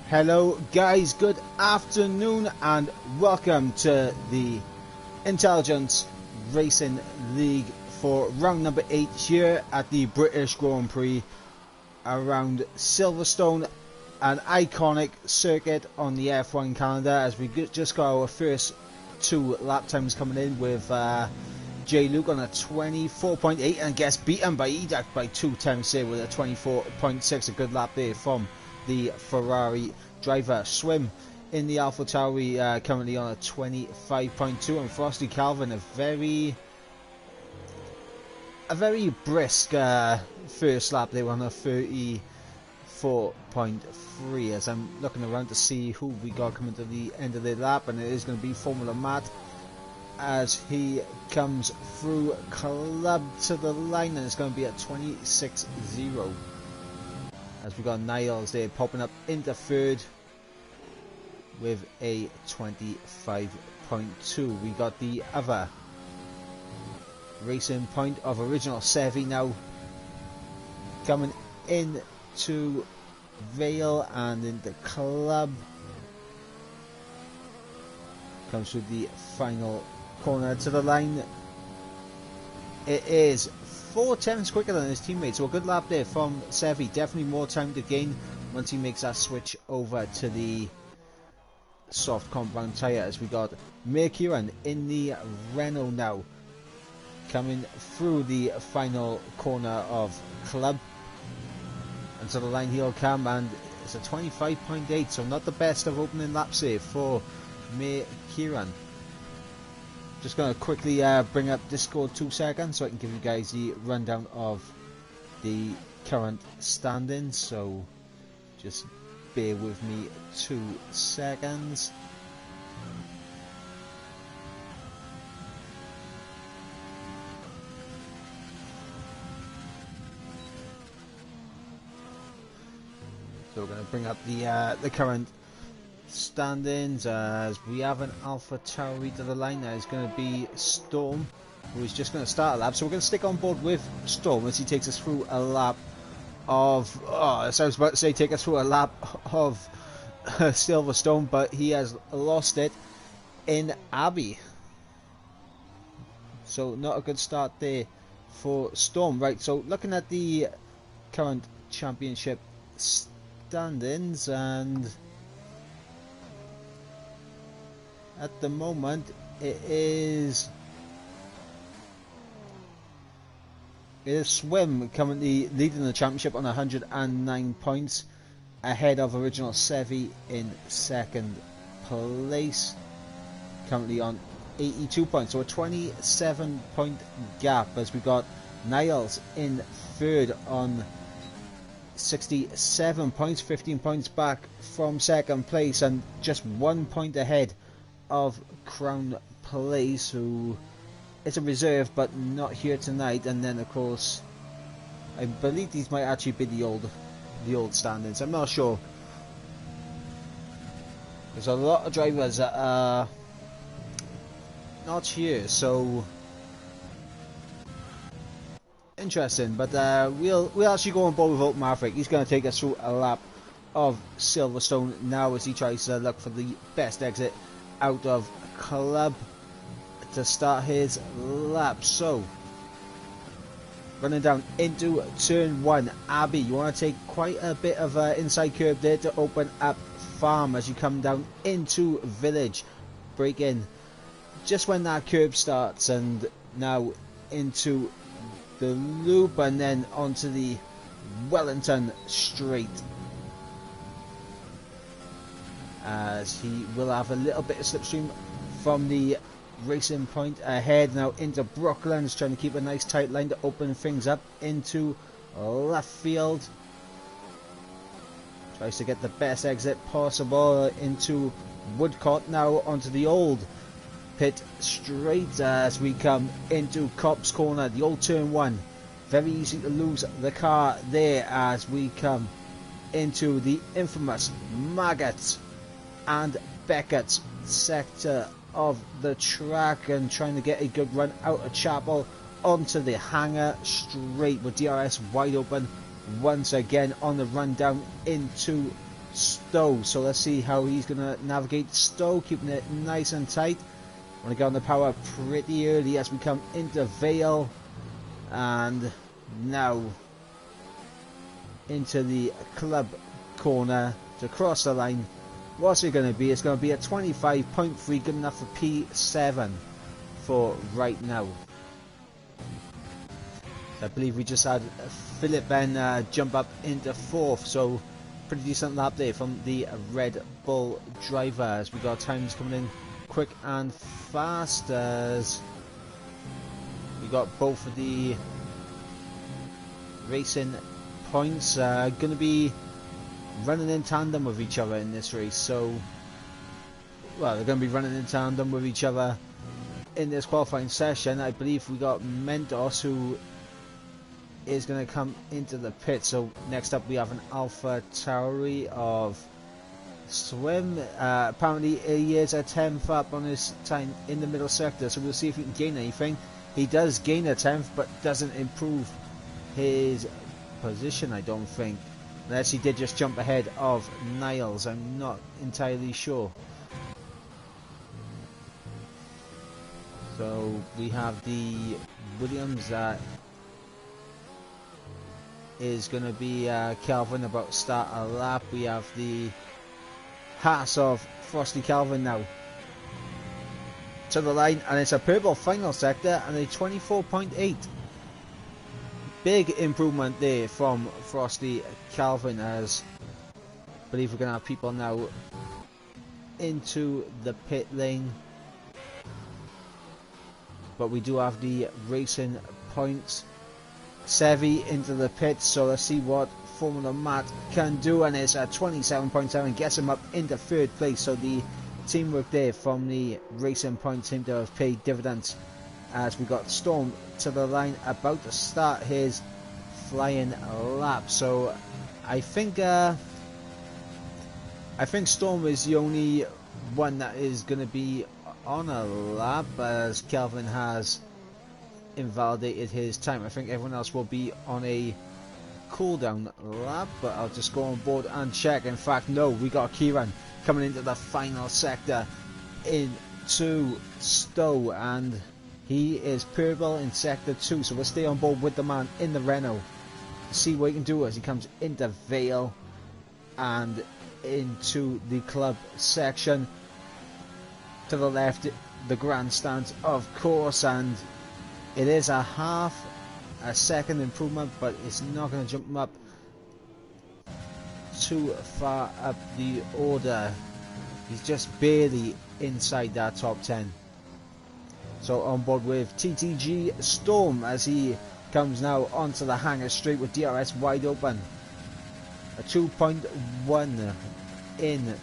Hello guys, good afternoon and welcome to the Intelligence Racing League for round number 8 here at the British Grand Prix around Silverstone, an iconic circuit on the F1 calendar, as we just got our first 2 lap times coming in with J. Luke on a 24.8 and gets beaten by Edak by 2 times there with a 24.6, a good lap there from the Ferrari driver. Swim in the AlphaTauri currently on a 25.2, and Frosty Calvin a very brisk first lap. They were on a 34.3. as I'm looking around to see who we got coming to the end of the lap, and it is going to be Formula Matt as he comes through club to the line, and it's going to be at 26.0. as we got Niles there popping up into third with a 25.2. We got the other Racing Point of original Sevi now coming into Vale and into club. Comes through the final corner to the line. It is 4/10 quicker than his teammate, so a good lap there from Sevi. Definitely more time to gain once he makes that switch over to the soft compound tyre, as we got Mercuran in the Renault now coming through the final corner of club, and to the line he'll come, and it's a 25.8, so not the best of opening laps here for Mercuran. Just going to quickly bring up Discord 2 seconds so I can give you guys the rundown of the current standings, so just bear with me 2 seconds. So we're going to bring up the current standings, as we have an AlphaTauri to the line. Now it's going to be Storm, who is just going to start a lap, so we're going to stick on board with Storm as he takes us through a lap of so I was about to say take us through a lap of Silverstone, but he has lost it in Abbey, so not a good start there for Storm. Right, so looking at the current championship standings, and at the moment it is Swim currently leading the championship on 109 points, ahead of original Sevi in second place, currently on 82 points, so a 27 point gap, as we got Niles in third on 67 points, 15 points back from second place, and just 1 point ahead of Crown Place, who is a reserve but not here tonight. And then of course I believe these might actually be the old standings, I'm not sure. There's a lot of drivers that are not here, so interesting. But we'll actually go on board with Old Maverick. He's going to take us through a lap of Silverstone now as he tries to look for the best exit out of club to start his lap. So running down into turn 1, Abbey, you want to take quite a bit of inside curve there to open up Farm as you come down into Village, break in just when that curve starts, and now into the loop and then onto the Wellington straight, as he will have a little bit of slipstream from the Racing Point ahead. Now into Brooklands, trying to keep a nice tight line to open things up into left field. Tries to get the best exit possible into Woodcote, now onto the old pit straight as we come into Cops Corner, the old turn 1. Very easy to lose the car there as we come into the infamous Maggots and Beckett's sector of the track, and trying to get a good run out of Chapel onto the hangar straight with DRS wide open once again on the run down into Stowe. So let's see how he's going to navigate. Stowe keeping it nice and tight. Want to get on the power pretty early as we come into Vale. And now into the club corner to cross the line. What's it going to be? It's going to be a 25.3, good enough for P7 for right now. I believe we just had Philip Ben jump up into 4th, so pretty decent lap there from the Red Bull driver as we got times coming in quick and fast as we got both of the racing points going to be running in tandem with each other in this race. So, well, they're going to be running in tandem with each other in this qualifying session. I believe we got Mentos who is going to come into the pit. So next up we have an Alpha Tauri of Swim. Apparently he is a 10th up on his time in the middle sector, so we'll see if he can gain anything. He does gain a 10th but doesn't improve his position, I don't think, unless he did just jump ahead of Niles. I'm not entirely sure. So we have the Williams that is going to be Calvin about to start a lap. We have the Haas of Frosty Calvin now to the line, and it's a purple final sector and a 24.8. Big improvement there from Frosty Calvin, as I believe we're going to have people now into the pit lane. But we do have the racing points. Sevi into the pit, so let's see what Formula Matt can do, and it's a 27.7, gets him up into 3rd place. So the teamwork there from the racing points seem to have paid dividends, as we got Storm to the line about to start his flying lap. So I think Storm is the only one that is going to be on a lap, as Calvin has invalidated his time. I think everyone else will be on a cooldown lap, but I'll just go on board and check. In fact, no, we got Kieran coming into the final sector into Stowe, and he is purple in sector 2, so we'll stay on board with the man in the Renault, see what he can do as he comes into Vale and into the club section. To the left, the grandstands, of course, and it is a half a second improvement, but it's not going to jump him up too far up the order. He's just barely inside that top 10. So on board with TTG Storm as he comes now onto the hangar straight with DRS wide open. A 2.1 in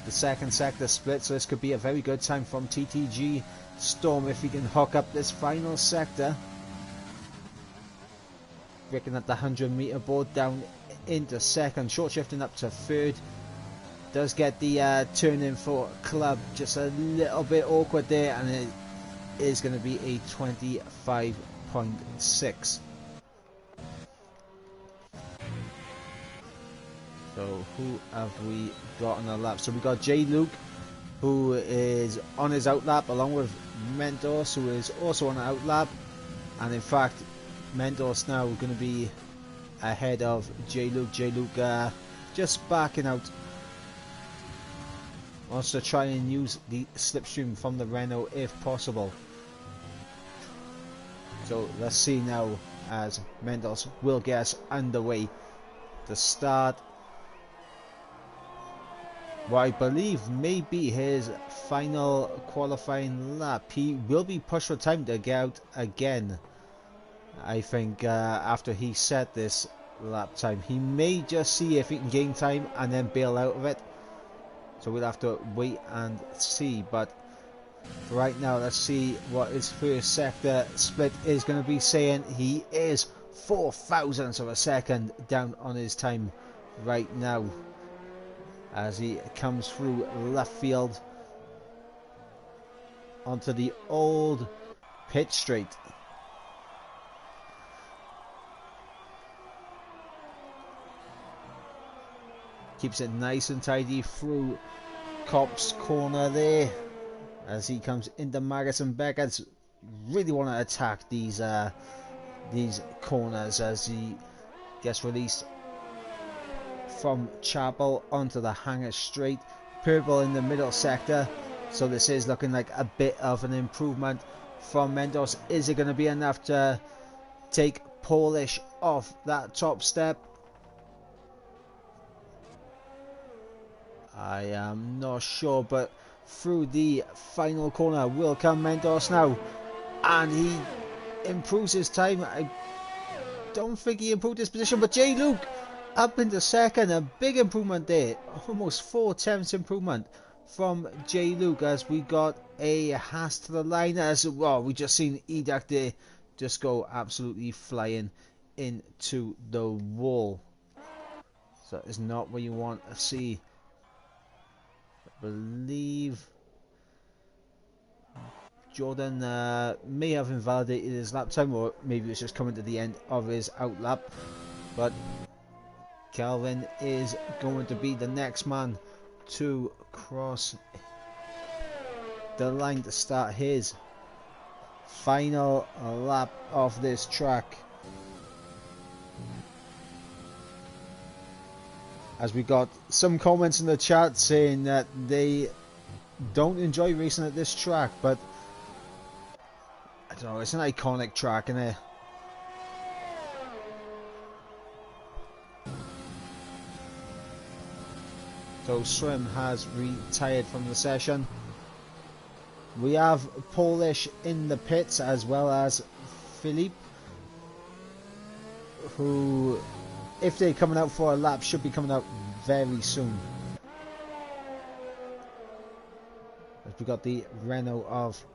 the second sector split, so this could be a very good time from TTG Storm if he can hook up this final sector. Breaking at the 100-meter board down into second, short shifting up to 3rd. Does get the turn in for club just a little bit awkward there, and it is going to be a 25.6. So who have we got on the lap? So we got J Luke, who is on his outlap, along with Mentos, who is also on an outlap. And in fact, Mentos now going to be ahead of J Luke. J Luke just backing out. Wants to try and use the slipstream from the Renault if possible. So let's see now as Mentos will get us underway to start what I believe may be his final qualifying lap. He will be pushed for time to get out again. I think after he set this lap time, he may just see if he can gain time and then bail out of it. So we'll have to wait and see. But for right now, let's see what his first sector split is going to be saying. He is 4 thousandths of a second down on his time right now as he comes through left field onto the old pit straight. Keeps it nice and tidy through Cop's corner there. As he comes into Maggots and Beckett's. Really want to attack these corners as he gets released from Chapel onto the hangar straight. Purple in the middle sector, so this is looking like a bit of an improvement from Mentos. Is it going to be enough to take Polish off that top step? I am not sure, but through the final corner will come Mentos now, and he improves his time. I don't think he improved his position, but J. Luke up into second. A big improvement there, almost 4/10 improvement from J. Luke, as we got a Haas to the line. As well, we just seen Edak there just go absolutely flying into the wall. So that is not what you want to see. I believe Jordan may have invalidated his lap time, or maybe it's just coming to the end of his out lap. But Calvin is going to be the next man to cross the line to start his final lap of this track. As we got some comments in the chat saying that they don't enjoy racing at this track, but I don't know, it's an iconic track, isn't it? So Swim has retired from the session. We have Polish in the pits, as well as Philippe, who, if they're coming out for a lap, should be coming out very soon. We got the Renault of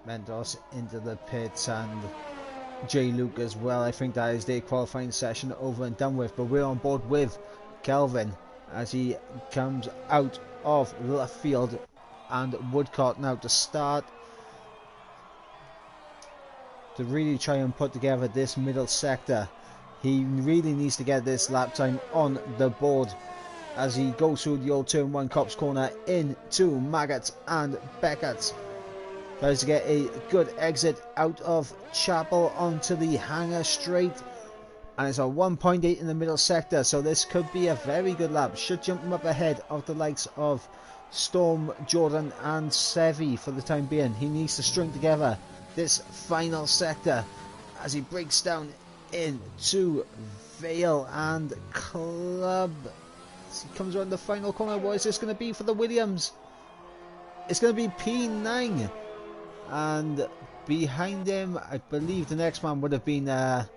Mentos into the pits, and J. Luke as well. I think that is their qualifying session over and done with, but we're on board with Kelvin as he comes out of left field, and Woodcock now to start to really try and put together this middle sector. He really needs to get this lap time on the board as he goes through the old turn 1 Cops corner into Maggots and Beckett's. Tries to get a good exit out of Chapel onto the hangar straight, and it's a 1.8 in the middle sector, so this could be a very good lap. Should jump him up ahead of the likes of Storm, Jordan and Sevi for the time being. He needs to string together this final sector as he breaks down into Vale and Club. As he comes around the final corner, what is this going to be for the Williams? It's going to be P9. And behind him, I believe the next man would have been the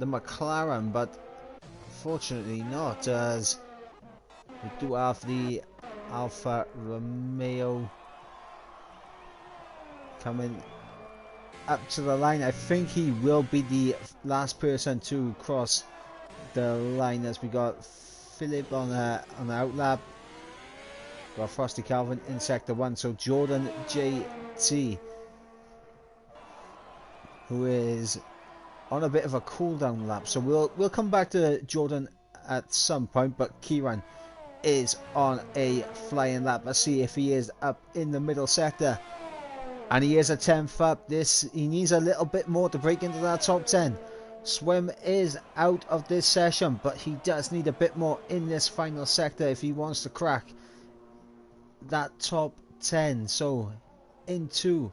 McLaren, but fortunately not, as we do have the Alfa Romeo coming up to the line. I think he will be the last person to cross the line, as we got Philip on the outlap. Got Frosty Calvin in sector 1, so Jordan JT, who is on a bit of a cool down lap, so we'll come back to Jordan at some point, but Kieran is on a flying lap. Let's see if he is up in the middle sector, and he is a 10th up. He needs a little bit more to break into that top 10. Swim is out of this session, but he does need a bit more in this final sector if he wants to crack that top 10. So into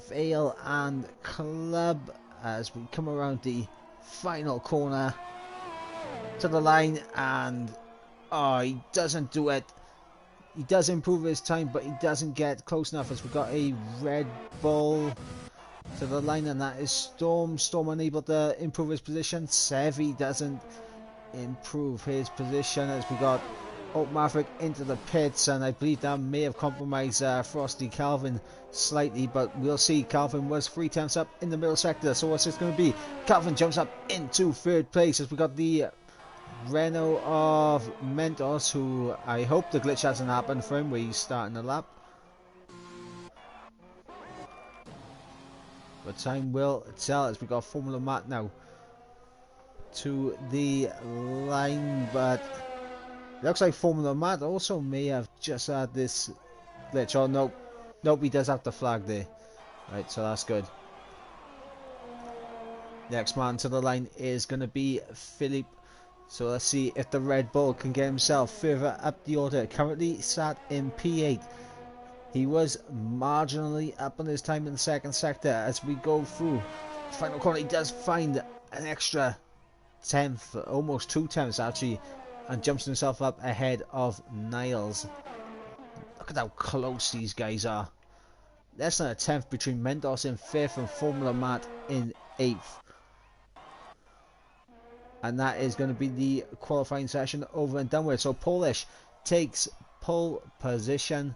Vale and Club as we come around the final corner to the line, and he doesn't do it. He does improve his time, but he doesn't get close enough, as we got a Red Bull to the line, and that is Storm. Storm unable to improve his position. Sevi doesn't improve his position, as we got Oak Maverick into the pits, and I believe that may have compromised Frosty Calvin slightly, but we'll see. Calvin was 3/10 up in the middle sector, so what's this going to be? Calvin jumps up into 3rd place, as we got the Renault of Mentos, who I hope the glitch hasn't happened for him where he's starting the lap. But time will tell, as we got Formula Matt now to the line, but looks like Formula Matt also may have just had this glitch. Oh, nope. Nope, he does have the flag there. Right, so that's good. Next man to the line is going to be Philippe. So let's see if the Red Bull can get himself further up the order. Currently sat in P8. He was marginally up on his time in the second sector as we go through the final corner. He does find an extra 10th, almost 2 tenths actually, and jumps himself up ahead of Niles. Look at how close these guys are. Less than a 10th between Mendos in 5th and Formula Matt in 8th. And that is going to be the qualifying session over and done with. So Polish takes pole position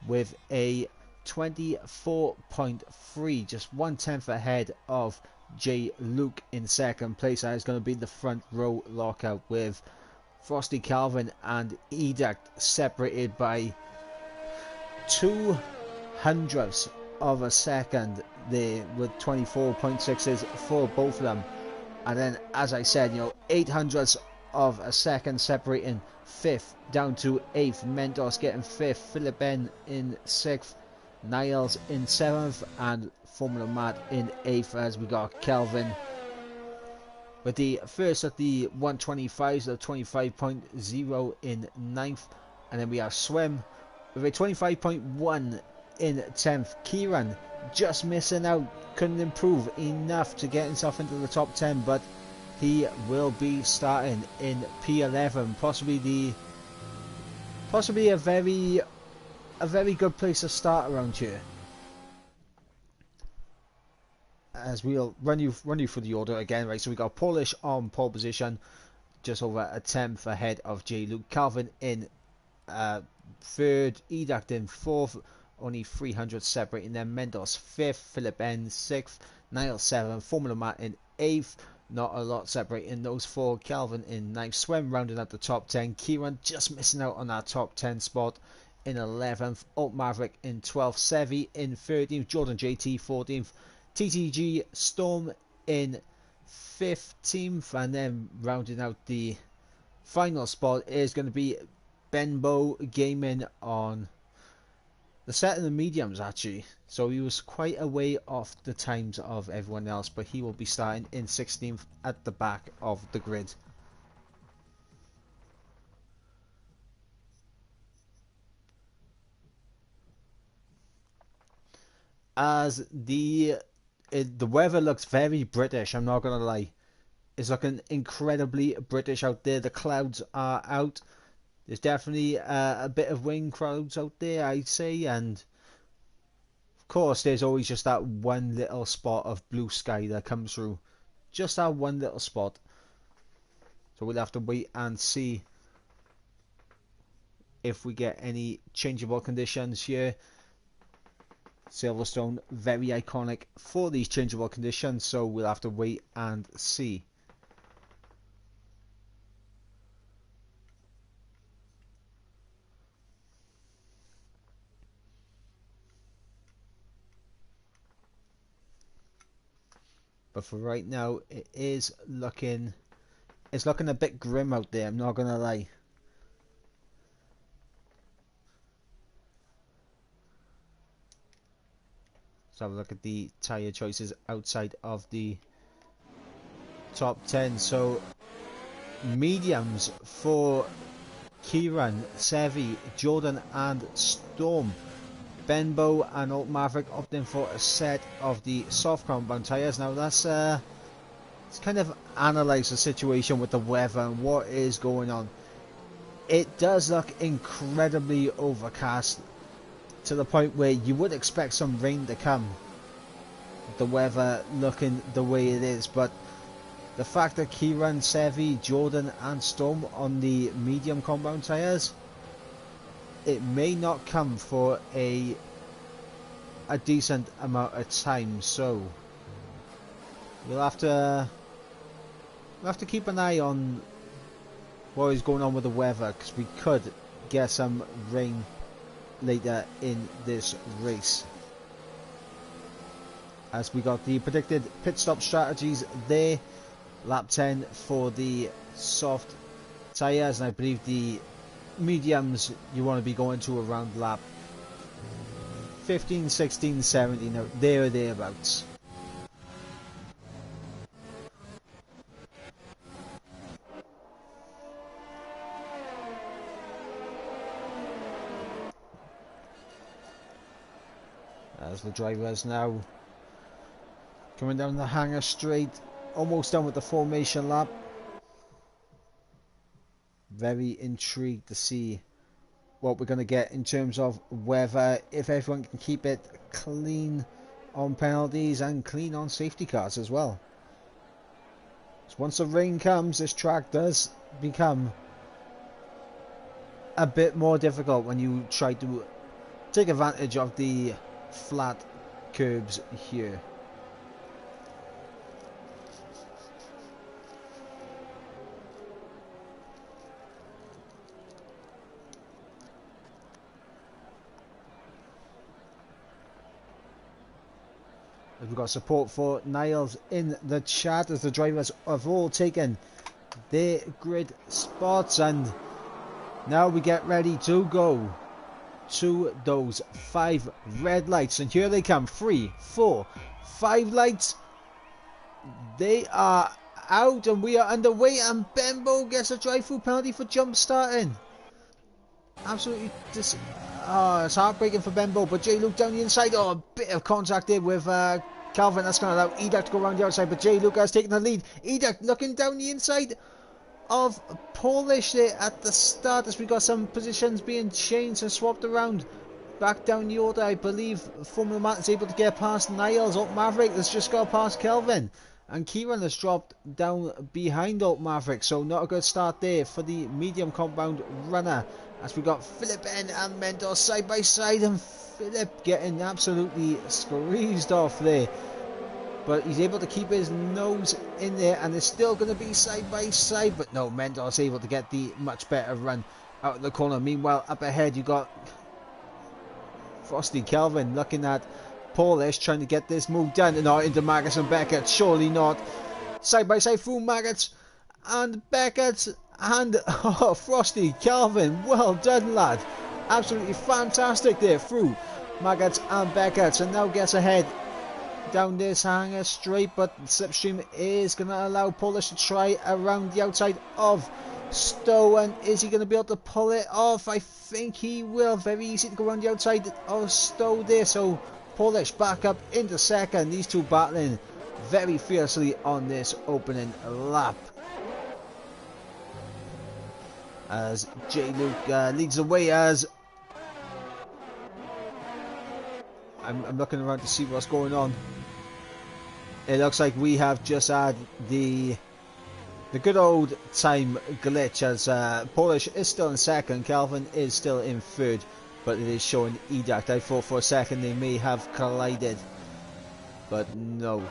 with a 24.3, just 1/10 ahead of J. Luke in second place. That is going to be the front row lockout with Frosty Calvin and Edict separated by 0.02 of a second there, with 24.6s for both of them. And then, as I said, 0.08 of a second separating 5th down to 8th. Mendos getting 5th, Philip N in 6th, Niles in 7th, and Formula Matt in 8th, as we got Kelvin with the first at the 125s, the 25.0 in 9th, and then we have Swim with a 25.1 in 10th. Kieran just missing out, couldn't improve enough to get himself into the top 10, but he will be starting in P11, possibly a very good place to start around here. As we'll run you through the order again, right? So we got Polish on pole position, just over a 10th ahead of J. Luke. Calvin in 3rd, Edict in 4th, only 300 separating them. Mendos 5th, Philip N 6th, Niles 7th, Formula Matt in 8th. Not a lot separating those four. Calvin in 9th, Swim rounding out the top 10. Kieran just missing out on that top 10 spot in 11th. Alt Maverick in 12th, Sevi in 13th, Jordan JT 14th, TTG Storm in 15th, and then rounding out the final spot is going to be Benbow Gaming on the set of the mediums actually, so he was quite a way off the times of everyone else, but he will be starting in 16th at the back of the grid. As the weather looks very British, I'm not gonna lie, it's looking incredibly British out there. The clouds are out. There's definitely a bit of wind clouds out there, I'd say, and of course there's always just that one little spot of blue sky that comes through. Just that one little spot. So we'll have to wait and see if we get any changeable conditions here. Silverstone, very iconic for these changeable conditions, so we'll have to wait and see. But for right now, it's looking a bit grim out there, I'm not gonna lie. Let's have a look at the tyre choices outside of the top 10. So mediums for Kieran, Sevi, Jordan and Storm. Benbow and Alt Maverick opting for a set of the soft compound tyres. Now that's let's kind of analyse the situation with the weather and what is going on. It does look incredibly overcast to the point where you would expect some rain to come, the weather looking the way it is, but the fact that Kieran, Sevi, Jordan and Storm on the medium compound tyres, it may not come for a decent amount of time, so we'll have to keep an eye on what is going on with the weather, because we could get some rain later in this race. As we got the predicted pit stop strategies there, lap 10 for the soft tyres, and I believe the mediums you want to be going to around lap 15, 16, 17, there or thereabouts. As the drivers now coming down the hangar straight, almost done with the formation lap. Very intrigued to see what we're going to get in terms of weather, if everyone can keep it clean on penalties and clean on safety cars as well. So once the rain comes, this track does become a bit more difficult when you try to take advantage of the flat curbs here. We've got support for Niles in the chat as the drivers have all taken their grid spots, and now we get ready to go to those 5 red lights, and here they come. 3, 4, 5 lights. They are out and we are underway, and Bembo gets a drive-through penalty for jump starting. Absolutely it's heartbreaking for Bembo, but J. Luke down the inside. Oh, a bit of contact there with Calvin. That's going to allow Edak to go around the outside, but J. Luke has taken the lead. Edak looking down the inside of Polish there at the start, as we got some positions being changed and swapped around. Back down the order, I believe Formula Martin's able to get past Niles. Alt Maverick has just got past Kelvin, and Kieran has dropped down behind Alt Maverick, so not a good start there for the medium compound runner, as we got Philip N and Mentor side by side, and Philip getting absolutely squeezed off there, but he's able to keep his nose in there, and it's still going to be side by side. But no, Mentor's able to get the much better run out of the corner. Meanwhile, up ahead you got Frosty Kelvin looking at Polish, trying to get this move done, and not into Maggots and Beckett. Surely not. Side by side through Maggots and Beckett, and Frosty Kelvin, well done, lad. Absolutely fantastic there through Maggots and Beckett, and now gets ahead down this hangar straight, but slipstream is going to allow Polish to try around the outside of Stowe, and is he going to be able to pull it off? I think he will. Very easy to go around the outside of Stowe there, so Polish back up into second. These two battling very fiercely on this opening lap, as J. Luke leads the way. As I'm looking around to see what's going on. It looks like we have just had the good old time glitch, as Polish is still in second, Calvin is still in third, but it is showing Edact. I thought for a second they may have collided, but no.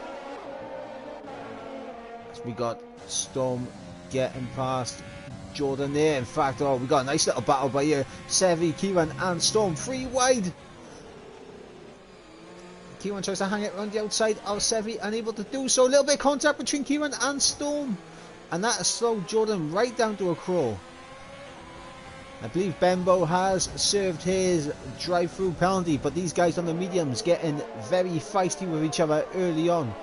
As we got Storm getting past Jordan there. In fact, we got a nice little battle by here. Sevi, Kieran and Storm 3 wide. Kieran tries to hang it around the outside of Sevi, unable to do so. A little bit of contact between Kieran and Storm, and that has slowed Jordan right down to a crawl. I believe Bembo has served his drive-through penalty, but these guys on the mediums getting very feisty with each other early on.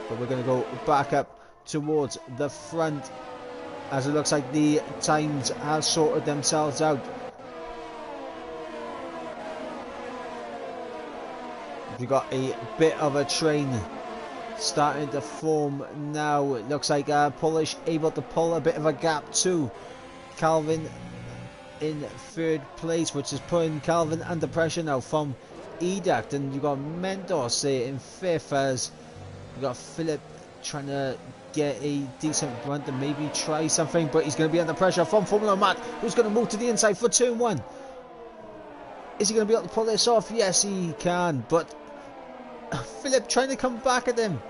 But we're going to go back up towards the front, as it looks like the times have sorted themselves out. We've got a bit of a train starting to form now. It looks like Polish able to pull a bit of a gap too. Calvin in third place, which is putting Calvin under pressure now from Edact, and you've got Mentos in fifth, as you've got Philip trying to get a decent run to maybe try something, but he's going to be under pressure from Formula Matt, who's going to move to the inside for turn 1. Is he going to be able to pull this off? Yes, he can, but Philip trying to come back at him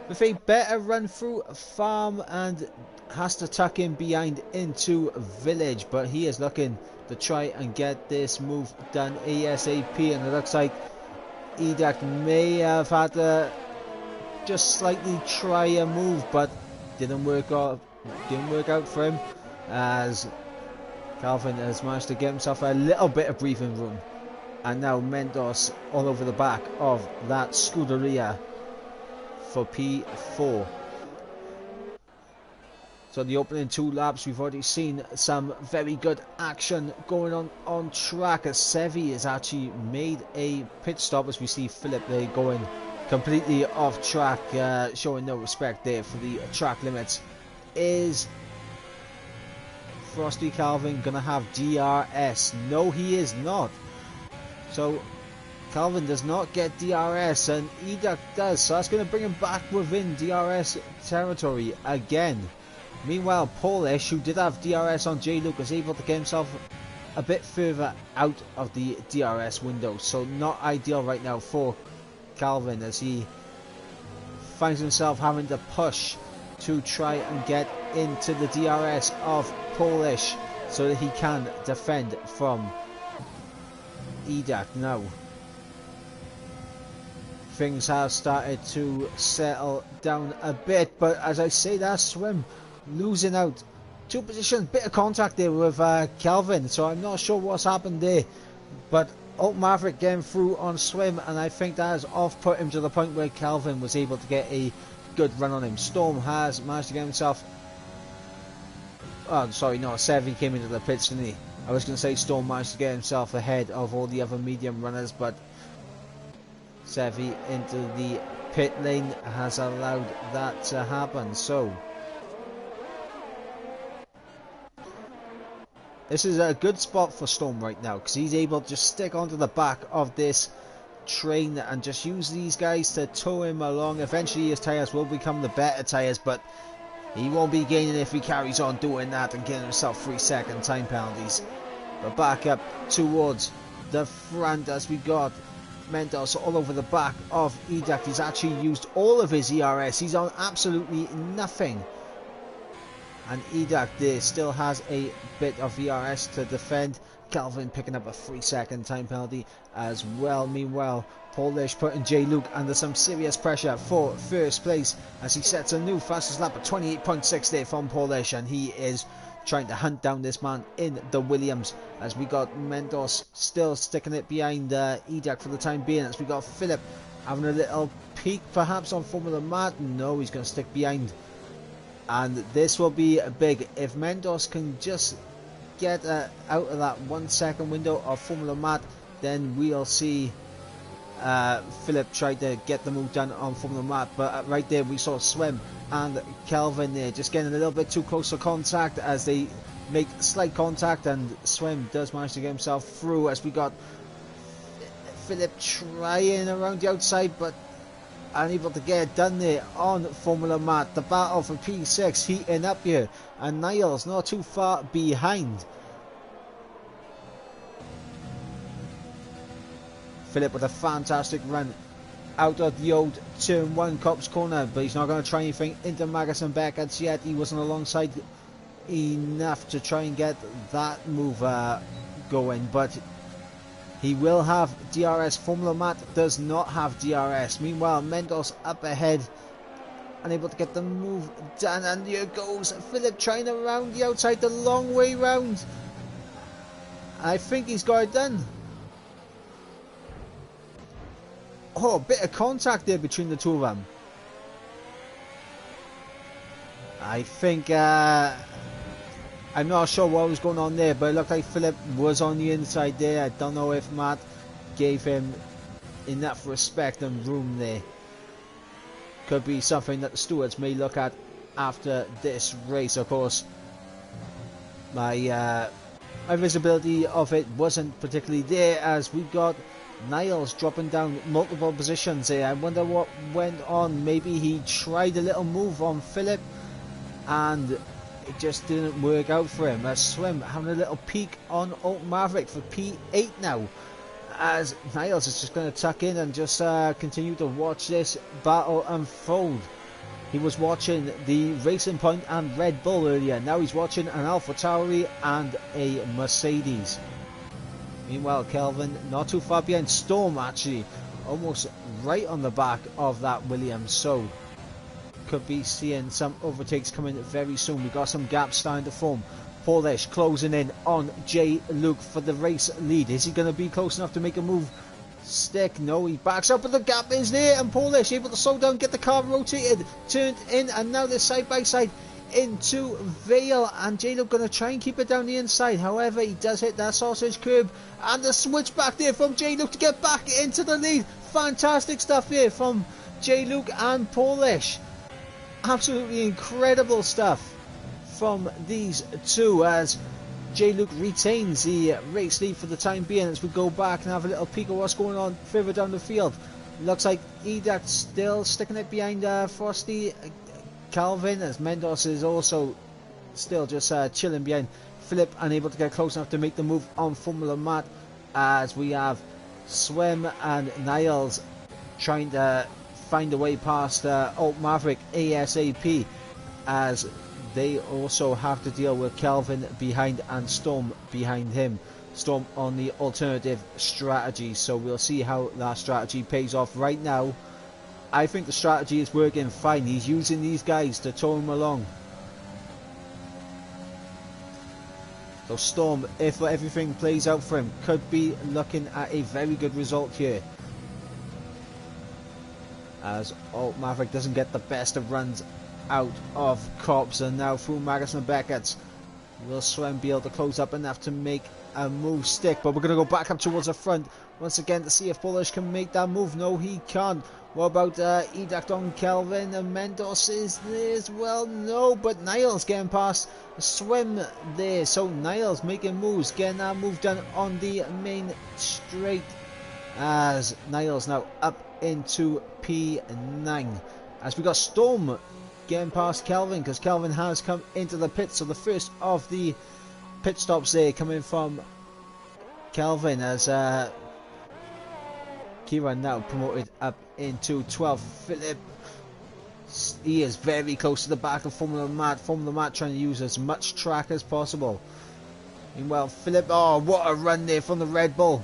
with a better run through farm, and has to tuck in behind into village, but he is looking to try and get this move done ASAP, and it looks like Edact may have had to just slightly try a move, but didn't work out for him, as Calvin has managed to get himself a little bit of breathing room. And now Mendoza all over the back of that Scuderia for P4. So the opening 2 laps, we've already seen some very good action going on track, as Sevi has actually made a pit stop, as we see Philip there going completely off track, showing no respect there for the track limits. Is Frosty Calvin gonna have DRS? No, he is not. So Calvin does not get DRS, and Edak does, so that's going to bring him back within DRS territory again. Meanwhile, Polish, who did have DRS on J. Luke, was able to get himself a bit further out of the DRS window, so not ideal right now for Calvin, as he finds himself having to push to try and get into the DRS of Polish so that he can defend from Edak. Now things have started to settle down a bit, but as I say, that swim losing out 2 positions, bit of contact there with Calvin, so I'm not sure what's happened there, but Alt Maverick getting through on swim, and I think that has off-put him to the point where Calvin was able to get a good run on him. Storm has managed to get himself, oh sorry, no, Sevi came into the pits, didn't he? I was going to say Storm managed to get himself ahead of all the other medium runners, but Sevi into the pit lane has allowed that to happen. So this is a good spot for Storm right now, because he's able to just stick onto the back of this train and just use these guys to tow him along. Eventually his tyres will become the better tyres, but he won't be gaining if he carries on doing that and getting himself 3-second time penalties. But back up towards the front, as we got Mendoza all over the back of Edak. He's actually used all of his ERS. He's on absolutely nothing. And Edak there still has a bit of ERS to defend. Calvin picking up a 3-second time penalty as well. Meanwhile, Polish putting J. Luke under some serious pressure for first place, as he sets a new fastest lap of 28.6 there from Polish, and he is trying to hunt down this man in the Williams, as we got Mendoza still sticking it behind Edak for the time being, as we got Philip having a little peek perhaps on Formula Matt. No, he's going to stick behind, and this will be big if Mendoza can just get out of that 1 second window of Formula Matt. Then we'll see Philip tried to get the move done on Formula Matt, but right there we saw Swim and Kelvin there just getting a little bit too close to contact, as they make slight contact, and Swim does manage to get himself through, as we got Philip trying around the outside but unable to get it done there on Formula Matt. The battle for P6 heating up here, and Niles not too far behind. Philip with a fantastic run out of the old turn 1 Cops corner, but he's not going to try anything into Magnussen Beckett yet. He wasn't alongside enough to try and get that move going, but he will have DRS. Formula Matt does not have DRS. Meanwhile, Mendoza up ahead, unable to get the move done, and here goes Philip trying to round the outside the long way round. I think he's got it done. Oh, a bit of contact there between the two of them. I think I'm not sure what was going on there, but it looked like Philip was on the inside there. I don't know if Matt gave him enough respect and room there. Could be something that the stewards may look at after this race. Of course, my visibility of it wasn't particularly there, as we got Niles dropping down multiple positions here. I wonder what went on. Maybe he tried a little move on Philip and it just didn't work out for him. As Swim having a little peek on Alt Maverick for P8 now, as Niles is just going to tuck in and just continue to watch this battle unfold. He was watching the Racing Point and Red Bull earlier. Now he's watching an AlphaTauri and a Mercedes. Meanwhile, Kelvin not too far behind. Storm actually almost right on the back of that Williams, so could be seeing some overtakes coming very soon. We got some gaps starting to form. Polish closing in on J. Luke for the race lead. Is he going to be close enough to make a move? Stick, no, he backs up, but the gap is there, and Polish able to slow down, get the car rotated, turned in, and now they're side by side into Vale, and J. Luke going to try and keep it down the inside. However, he does hit that sausage curb, and the switch back there from J. Luke to get back into the lead. Fantastic stuff here from J. Luke and Polish. Absolutely incredible stuff from these two, as J. Luke retains the race lead for the time being. As we go back and have a little peek at what's going on further down the field, looks like Edak still sticking it behind Frosty Calvin, as Mendoz is also still just chilling behind Philip, unable to get close enough to make the move on Formula Matt, as we have Swim and Niles trying to find a way past Alt Maverick ASAP, as they also have to deal with Kelvin behind and Storm behind him. Storm on the alternative strategy, so we'll see how that strategy pays off. Right now, I think the strategy is working fine. He's using these guys to tow him along. So Storm, if everything plays out for him, could be looking at a very good result here, as Alt Maverick doesn't get the best of runs out of Cops, and now through Magnussen Beckett. Will Swem be able to close up enough to make a move? Stick, but we're going to go back up towards the front once again to see if Polish can make that move. No, he can't. What about Edak on Kelvin, and Mendoz is there as well? No, but Niles getting past Swim there, so Niles making moves, getting that move done on the main straight, as Niles now up into P9, as we got Storm getting past Kelvin, because Kelvin has come into the pit. So the first of the pit stops there coming from Kelvin, as Kieran now promoted up into 12th. Philip, he is very close to the back of Formula Matt. Formula Matt trying to use as much track as possible. Meanwhile, Philip, oh, what a run there from the Red Bull.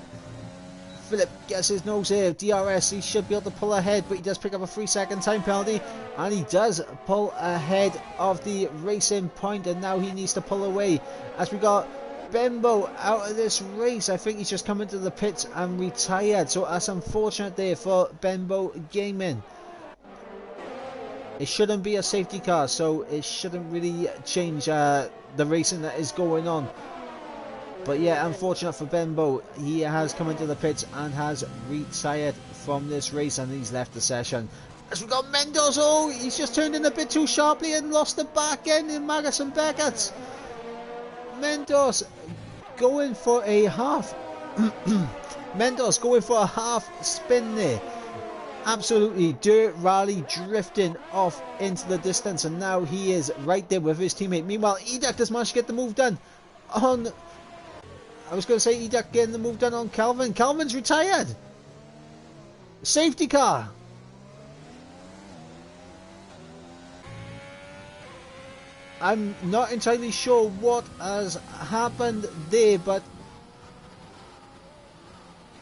Philip gets his nose here. DRS, he should be able to pull ahead, but he does pick up a 3-second time penalty, and he does pull ahead of the racing point, and now he needs to pull away, as we got Bembo out of this race. I think he's just come into the pits and retired, so that's unfortunate there for Bembo Gaming. It shouldn't be a safety car, so it shouldn't really change the racing that is going on. But yeah, unfortunate for Bembo, he has come into the pits and has retired from this race, and he's left the session. As we got Mendoz, oh, he's just turned in a bit too sharply and lost the back end in Magnussen Beckett. Mendoz going for a half Mendoz going for a half spin there. Absolutely dirt rally drifting off into the distance, and now he is right there with his teammate. Meanwhile, Edak does manage to get the move done on, I was going to say Edak getting the move done on Calvin. Calvin's retired. Safety car. I'm not entirely sure what has happened there, but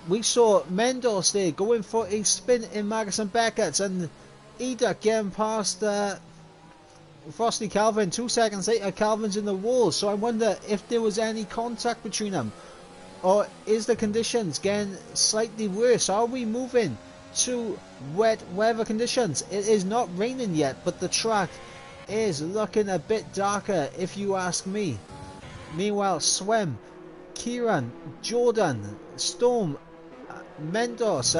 we saw Mendoz there going for a spin in Magnussen Beckett, and Edak getting past Frosty Calvin. 2 seconds later, Calvin's in the wall, so I wonder if there was any contact between them, or is the conditions getting slightly worse? Are we moving to wet weather conditions? It is not raining yet, but the track is looking a bit darker, if you ask me. Meanwhile, Swem, Kieran, Jordan, Storm, Mendoz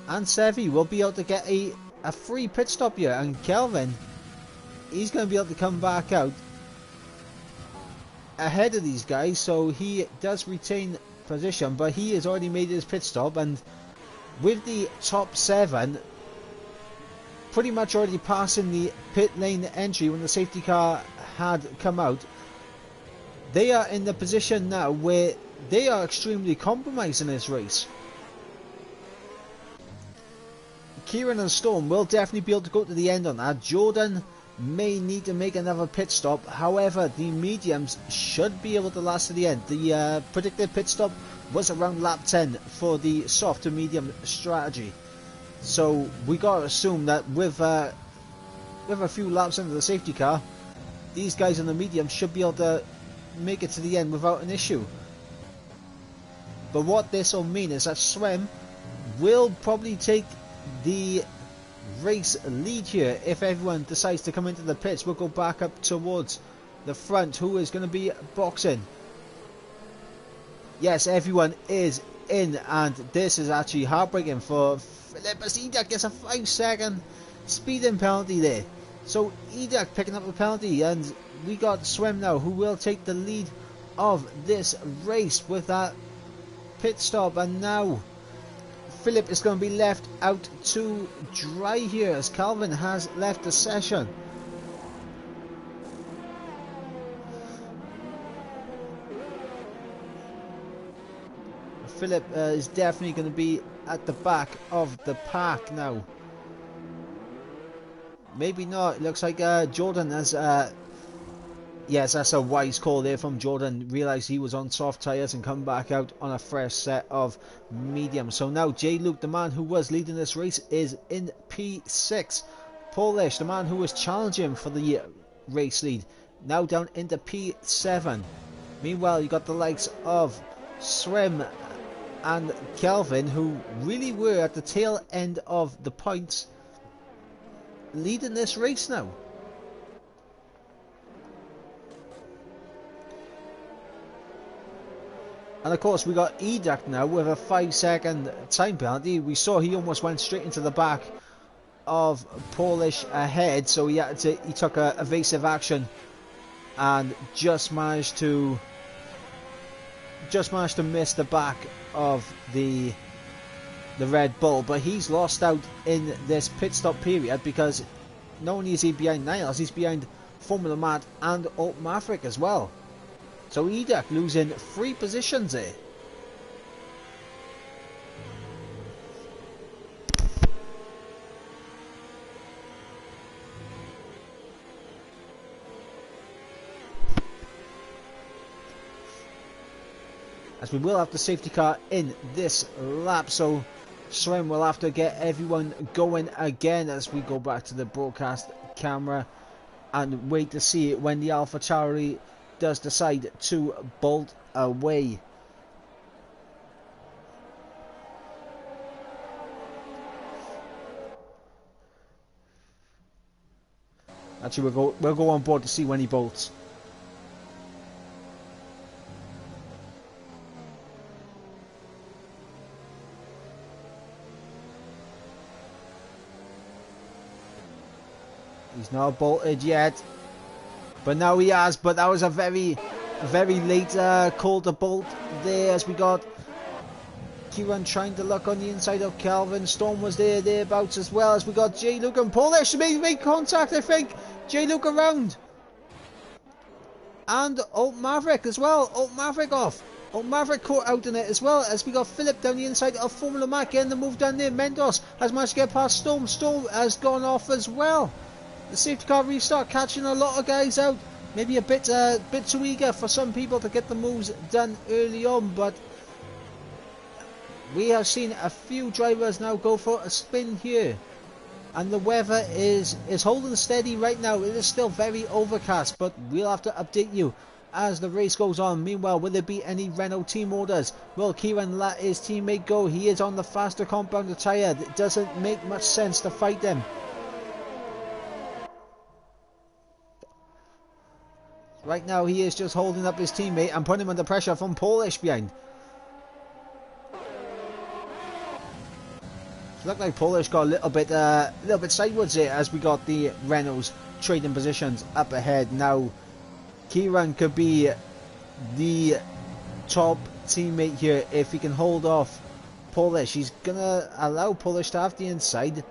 and Sevi will be able to get a free pit stop here, and Kelvin, he's going to be able to come back out ahead of these guys, so he does retain position, but he has already made his pit stop, and with the top 7 pretty much already passing the pit lane entry when the safety car had come out, they are in the position now where they are extremely compromised in this race. Kieran and Storm will definitely be able to go to the end on that. Jordan may need to make another pit stop, however the mediums should be able to last to the end. The predicted pit stop was around lap 10 for the soft to medium strategy. So we got to assume that with a few laps into the safety car, these guys in the medium should be able to make it to the end without an issue. But what this will mean is that Swem will probably take the race lead here. If everyone decides to come into the pits, we'll go back up towards the front. Who is going to be boxing? Yes, everyone is in, and this is actually heartbreaking for Philip as Edak gets a 5-second speeding penalty there. So Edak picking up the penalty, and we got Swem now, who will take the lead of this race with that pit stop. And now Philip is going to be left out to dry here as Calvin has left the session. Philip is definitely going to be at the back of the pack now. Maybe not. It looks like Jordan has... yes, that's a wise call there from Jordan. Realised he was on soft tyres and come back out on a fresh set of medium. So now J. Luke, the man who was leading this race, is in P6. Polish, the man who was challenging for the race lead, now down into P7. Meanwhile, you got the likes of Swem and Kelvin, who really were at the tail end of the points, leading this race now. And of course we got Edak now with a 5-second time penalty. We saw he almost went straight into the back of Polish ahead, so he took a evasive action and just managed to miss the back of the Red Bull. But he's lost out in this pit stop period because not only is he behind Niles, he's behind Formula Matt and Alt Maverick as well. So Edak losing 3 positions there. As we will have the safety car in this lap, so Swem will have to get everyone going again as we go back to the broadcast camera and wait to see when the Alpha Tauri does decide to bolt away. Actually, we'll go on board to see when he bolts. He's not bolted yet, but now he has. But that was a very late call to bolt there, as we got Kieran trying to look on the inside of Calvin. Storm was thereabouts as well, as we got J. Luke and Polish make contact, I think. J. Luke around. And Alt Maverick as well. Alt Maverick off. Alt Maverick caught out in it as well, as we got Philip down the inside of Formula Mac getting the move down there. Mendos has managed to get past Storm. Storm has gone off as well. The safety car restart catching a lot of guys out. Maybe a bit too eager for some people to get the moves done early on, but we have seen a few drivers now go for a spin here. And the weather is holding steady right now. It is still very overcast, but we'll have to update you as the race goes on. Meanwhile, will there be any Renault team orders? Will Kieran let his teammate go? He is on the faster compounder tyre. It doesn't make much sense to fight them. Right now he is just holding up his teammate and putting him under pressure from Polish behind. It looked like Polish got a little bit sideways there, as we got the Renaults trading positions up ahead. Now Kieran could be the top teammate here if he can hold off Polish. He's gonna allow Polish to have the inside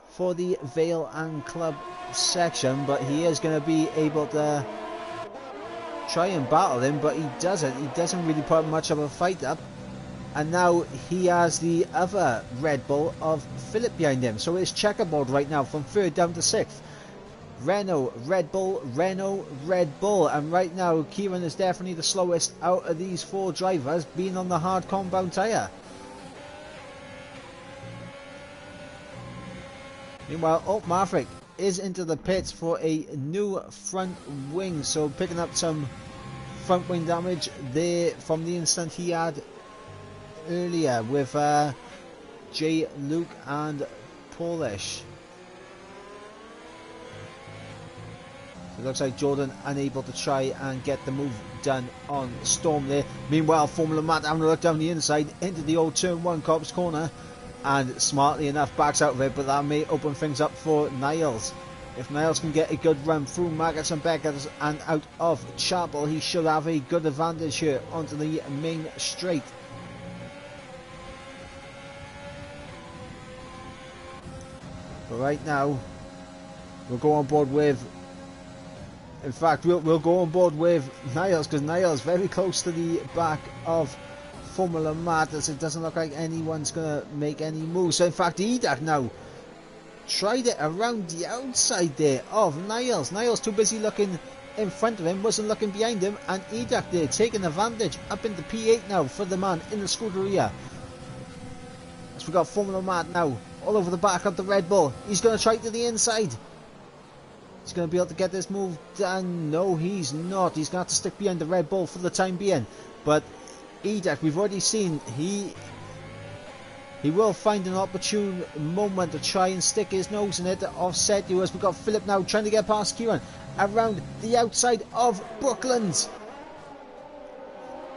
for the Vale and Club section, but he is going to be able to try and battle him, but he doesn't really put much of a fight up. And now he has the other Red Bull of Philip behind him, so it's checkerboard right now from 3rd down to 6th. Renault, Red Bull, Renault, Red Bull. And right now, Kieran is definitely the slowest out of these 4 drivers, being on the hard compound tyre. Meanwhile, Maverick is into the pits for a new front wing. So picking up some front wing damage there from the incident he had earlier with J. Luke and Polish. It looks like Jordan unable to try and get the move done on Storm there. Meanwhile, Formula Matt having a look down the inside into the old turn 1 Cops corner, and smartly enough backs out of it, but that may open things up for Niles. If Niles can get a good run through Maggots and Beckers and out of Chapel, he should have a good advantage here onto the main straight. But right now, we'll go on board with... In fact, we'll go on board with Niles, because Niles very close to the back of Formula Matt, as it doesn't look like anyone's going to make any moves. So in fact, Edak now tried it around the outside there of Niles. Niles too busy looking in front of him, wasn't looking behind him, and Edak there taking advantage up into P8 now for the man in the Scuderia. As we got Formula Matt now all over the back of the Red Bull. He's going to try to the inside. He's going to be able to get this move done. No, he's not. He's going to have to stick behind the Red Bull for the time being. But Edak, we've already seen, he will find an opportune moment to try and stick his nose in it to offset you, as we've got Philip now trying to get past Kieran around the outside of Brooklands.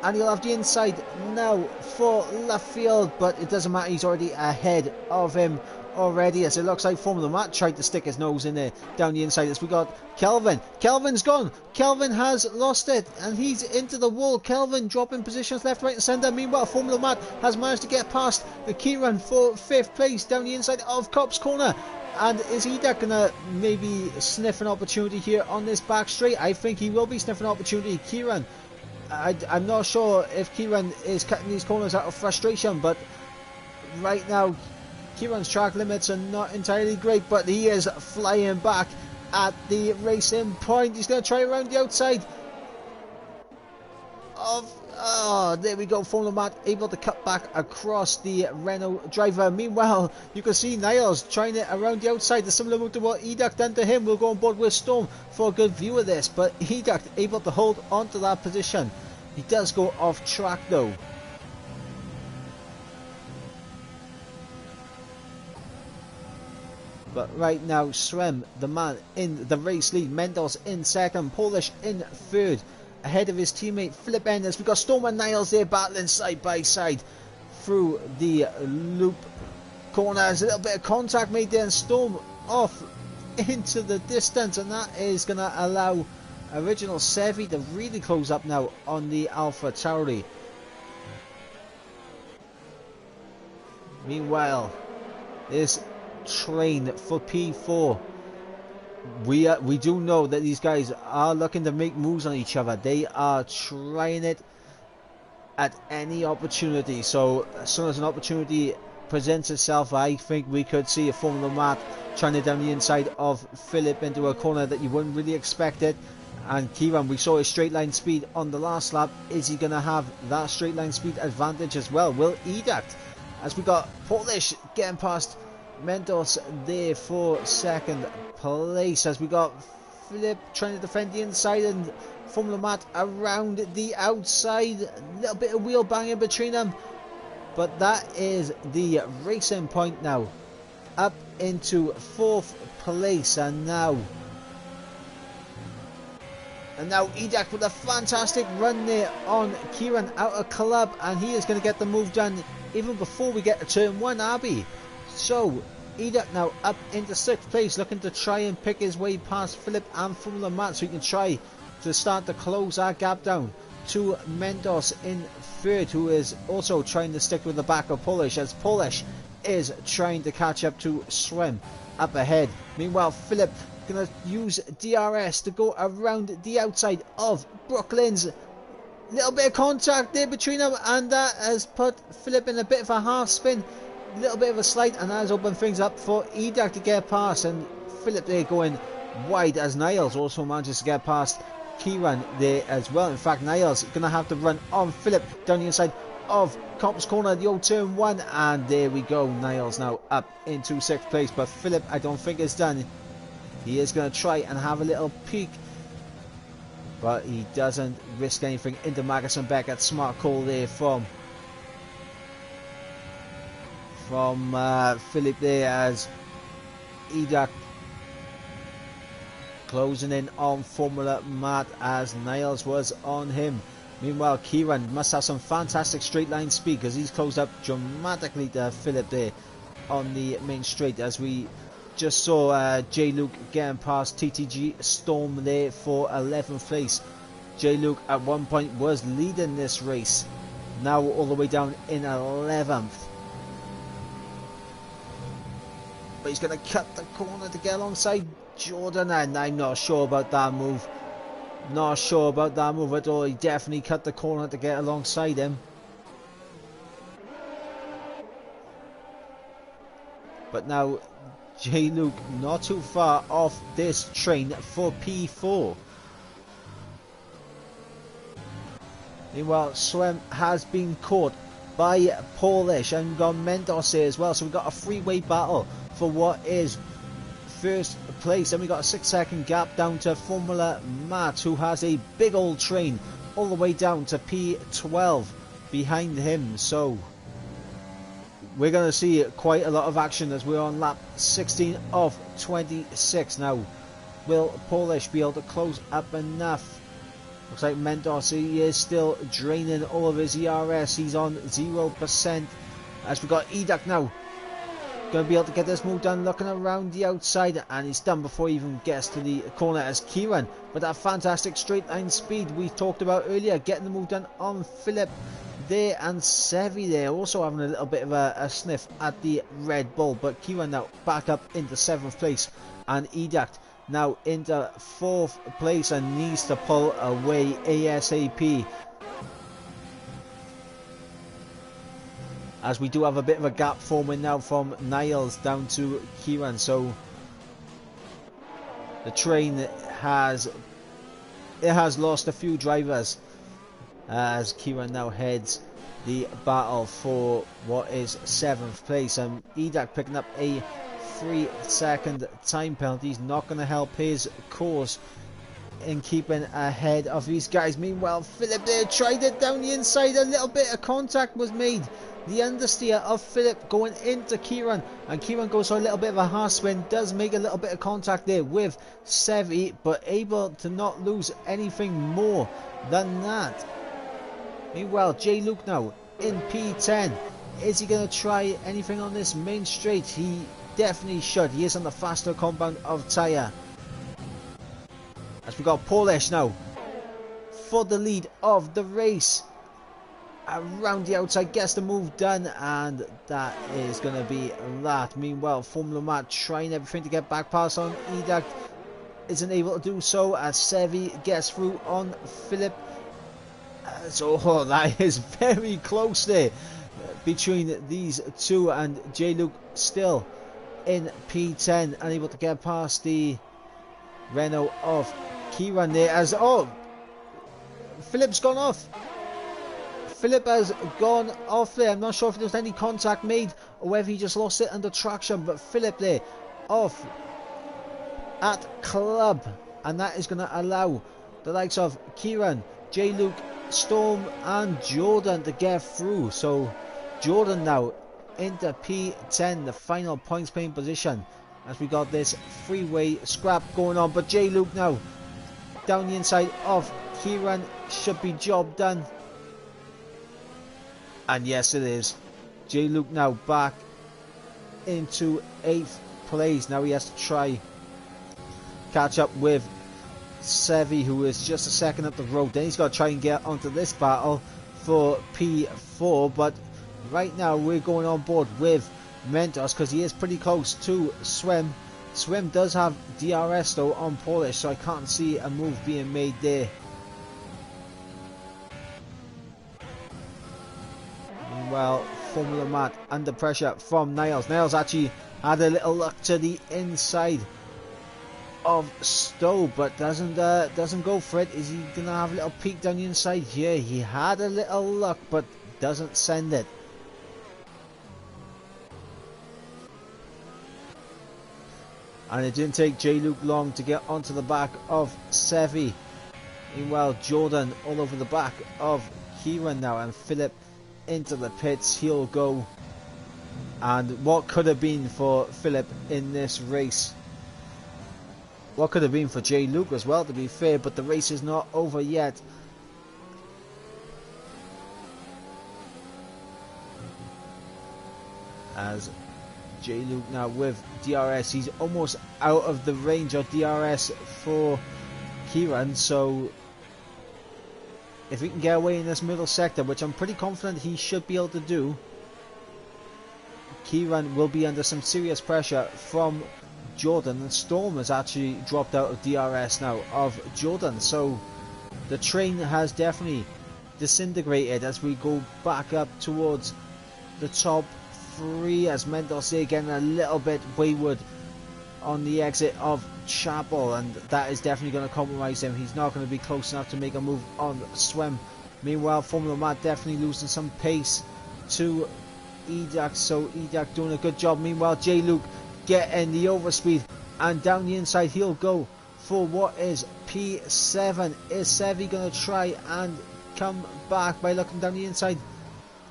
And he'll have the inside now for Luffield, but it doesn't matter, he's already ahead of him already, as it looks like Formula Matt tried to stick his nose in there down the inside. As we got Kelvin. Kelvin's gone. Kelvin has lost it, and he's into the wall. Kelvin dropping positions left, right and centre. Meanwhile, Formula Matt has managed to get past Kieran for 5th place down the inside of Cops Corner. And is Edak going to maybe sniff an opportunity here on this back straight? I think he will be sniffing an opportunity. Kieran, I'm not sure if Kieran is cutting these corners out of frustration, but right now Kieran's track limits are not entirely great, but he is flying back at the racing point. He's going to try around the outside of... Oh, there we go. Formula Matt able to cut back across the Renault driver. Meanwhile, you can see Niles trying it around the outside. The similar move to what Edak done to him. We'll go on board with Storm for a good view of this, but Edak able to hold on to that position. He does go off track though. But right now, Srem, the man in the race lead. Mendes in second. Polish in third. Ahead of his teammate Philip Enders. We've got Storm and Niles there battling side by side through the loop corner. There's a little bit of contact made there, and Storm off into the distance, and that is going to allow Original Sevi to really close up now on the Alpha Tauri. Meanwhile, this train for P4, we do know that these guys are looking to make moves on each other. They are trying it at any opportunity. So as soon as an opportunity presents itself, I think we could see a Formula Matt trying it down the inside of Philip into a corner that you wouldn't really expect it. And Kieran, we saw his straight line speed on the last lap. Is he going to have that straight line speed advantage as well? Will Edak, as we got Polish getting past Mentos there for second place, as we got Philip trying to defend the inside and Formula Matt around the outside. A little bit of wheel banging between them, but that is the racing point now, up into 4th place. And now Edak with a fantastic run there on Kieran out of club, and he is going to get the move done even before we get to turn 1, Abby. So Edak now up into 6th place, looking to try and pick his way past Philip and Formula Matt, so he can try to start to close our gap down to Mendes in 3rd, who is also trying to stick with the back of Polish, as Polish is trying to catch up to Swim up ahead. Meanwhile, Philip going to use DRS to go around the outside of Brooklands. Little bit of contact there between them, and that has put Philip in a bit of a half spin. Little bit of a slide, and that has opened things up for Edak to get past, and Philip there going wide as Niles also manages to get past Kieran there as well. In fact, Niles going to have to run on Philip down the inside of Copper's Corner, the old turn 1, and there we go. Niles now up into 6th place, but Philip I don't think is done. He is going to try and have a little peek, but he doesn't risk anything into Magnussen. Beckett. Smart call there from Philip there, as Edak closing in on Formula Matt as Niles was on him. Meanwhile, Kieran must have some fantastic straight line speed, because he's closed up dramatically to Philip there on the main straight, as we just saw J. Luke getting past TTG Storm there for 11th place. J. Luke at one point was leading this race, now all the way down in 11th. But he's going to cut the corner to get alongside Jordan, and I'm not sure about that move. Not sure about that move at all. He definitely cut the corner to get alongside him. But now J. Luke not too far off this train for P4. Meanwhile, Swem has been caught by Polish, and got Mendos here as well. So we've got a three-way battle for what is first place, and we got a 6-second gap down to Formula Matt, who has a big old train all the way down to P12 behind him. So we're going to see quite a lot of action as we're on lap 16 of 26 now. Will Polish be able to close up enough? Looks like Mendos, he is still draining all of his ERS. He's on 0%. As we got Edak now, going to be able to get this move done, looking around the outside, and he's done before he even gets to the corner as Kieran, but that fantastic straight line speed we talked about earlier, getting the move done on Philip there, and Sevi there also having a little bit of a sniff at the Red Bull. But Kieran now back up into 7th place, and Edak now into 4th place and needs to pull away ASAP, as we do have a bit of a gap forming now from Niles down to Kieran. So the train has lost a few drivers, as Kieran now heads the battle for what is 7th place, and Edak picking up a 3-second time penalty is not going to help his cause in keeping ahead of these guys. Meanwhile, Philip there tried it down the inside, a little bit of contact was made. The understeer of Philip going into Kieran, and Kieran goes for a little bit of a half spin, does make a little bit of contact there with Sevi, but able to not lose anything more than that. Meanwhile, J. Luke now in P10. Is he going to try anything on this main straight? He definitely should. He is on the faster compound of tyre. As we got Polish now for the lead of the race. Around the outside, gets the move done, and that is going to be that. Meanwhile, Formula Matt trying everything to get back past on Edak, isn't able to do so, as Sevi gets through on Philip. So that is very close there between these two, and J. Luke still in P10, unable to get past the Renault of Kieran there, as Philip's gone off. Philip has gone off there. I'm not sure if there was any contact made or whether he just lost it under traction, but Philip there off at club, and that is going to allow the likes of Kieran, J. Luke, Storm and Jordan to get through. So Jordan now into P10, the final points paying position, as we got this freeway scrap going on. But J. Luke now down the inside of Kieran, should be job done. And yes, it is. J. Luke now back into 8th place. Now he has to try catch up with Sevi, who is just a second up the road. Then he's got to try and get onto this battle for P4. But right now we're going on board with Mentos, because he is pretty close to Swim. Swim does have DRS though on Polish, so I can't see a move being made there. Well, Formula Matt under pressure from Niles. Niles actually had a little look to the inside of Stowe, but doesn't go for it. Is he gonna have a little peek down the inside? Yeah, he had a little luck, but doesn't send it. And it didn't take J. Luke long to get onto the back of Sevi. Meanwhile, Jordan all over the back of Kieran now, and Philip into the pits. He'll go. And what could have been for Philip in this race? What could have been for J. Luke as well, to be fair, but the race is not over yet. As J. Luke now with DRS, he's almost out of the range of DRS for Kieran, so if he can get away in this middle sector, which I'm pretty confident he should be able to do, Kieran will be under some serious pressure from Jordan, and Storm has actually dropped out of DRS now of Jordan, so the train has definitely disintegrated as we go back up towards the top three, as Mendoza again a little bit wayward on the exit of Chapel, and that is definitely going to compromise him. He's not going to be close enough to make a move on Swim. Meanwhile, Formula Matt definitely losing some pace to Edak, so Edak doing a good job. Meanwhile, J. Luke getting the overspeed, and down the inside he'll go for what is P7. Is Sevi going to try and come back by looking down the inside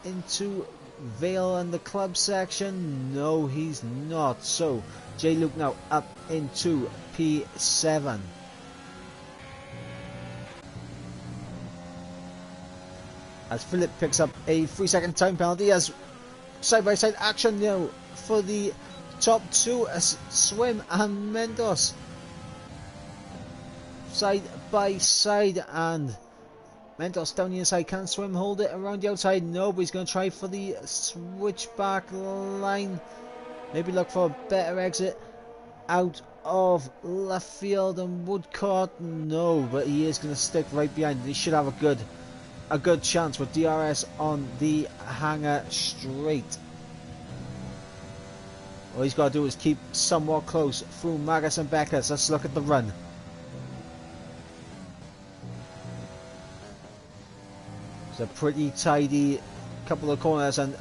into Vale and the club section? No, he's not. So J. Luke now up into P7. As Philip picks up a 3-second time penalty, as side-by-side action now for the top two, as Swim and Mendoza side by side, and Mendoza down the inside. Can Swim hold it around the outside? No, but he's going to try for the switchback line. Maybe look for a better exit out of left field and Woodcourt. No, but he is going to stick right behind. He should have a good chance with DRS on the hanger straight. All he's got to do is keep somewhat close through Magus and Beckers. Let's look at the run. It's a pretty tidy couple of corners, and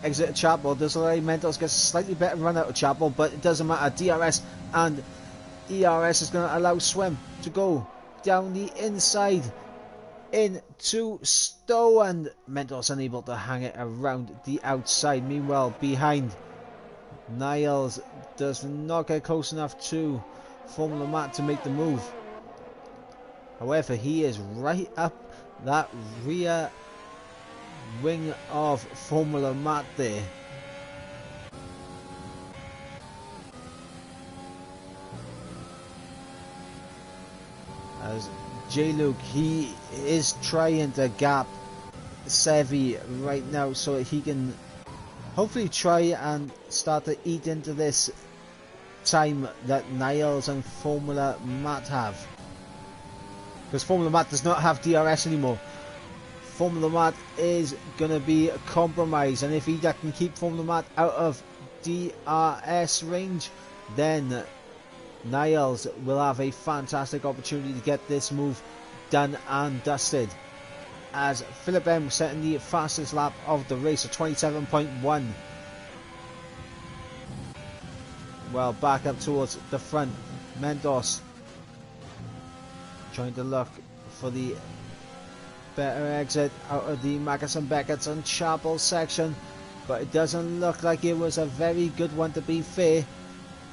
exit of Chapel. Does allow Mentos gets a slightly better run out of Chapel, but it doesn't matter. DRS and ERS is going to allow Swim to go down the inside into Stowe, and Mentos unable to hang it around the outside. Meanwhile, behind, Niles does not get close enough to Formula Matt to make the move. However, he is right up that rear wing of Formula Matt there. As J. Luke, he is trying to gap Sevi right now so he can hopefully try and start to eat into this time that Niles and Formula Matt have. Because Formula Matt does not have DRS anymore. Formula Matt is going to be compromised, and if Ida can keep Formula Matt out of DRS range, then Niles will have a fantastic opportunity to get this move done and dusted. As Philip M setting the fastest lap of the race at 27.1. Well, back up towards the front, Mendoza trying to look for the better exit out of the Magus and Beckett's and Chapel section, but it doesn't look like it was a very good one, to be fair,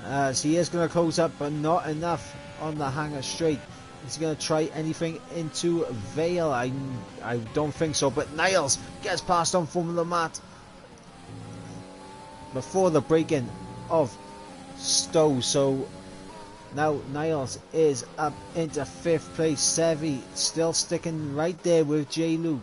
as he is going to close up, but not enough on the hanger straight. Is he going to try anything into Vale? I don't think so, but Niles gets past on Formula Matt before the break-in of Stowe, so now Niles is up into 5th place. Sevi still sticking right there with J. Luke.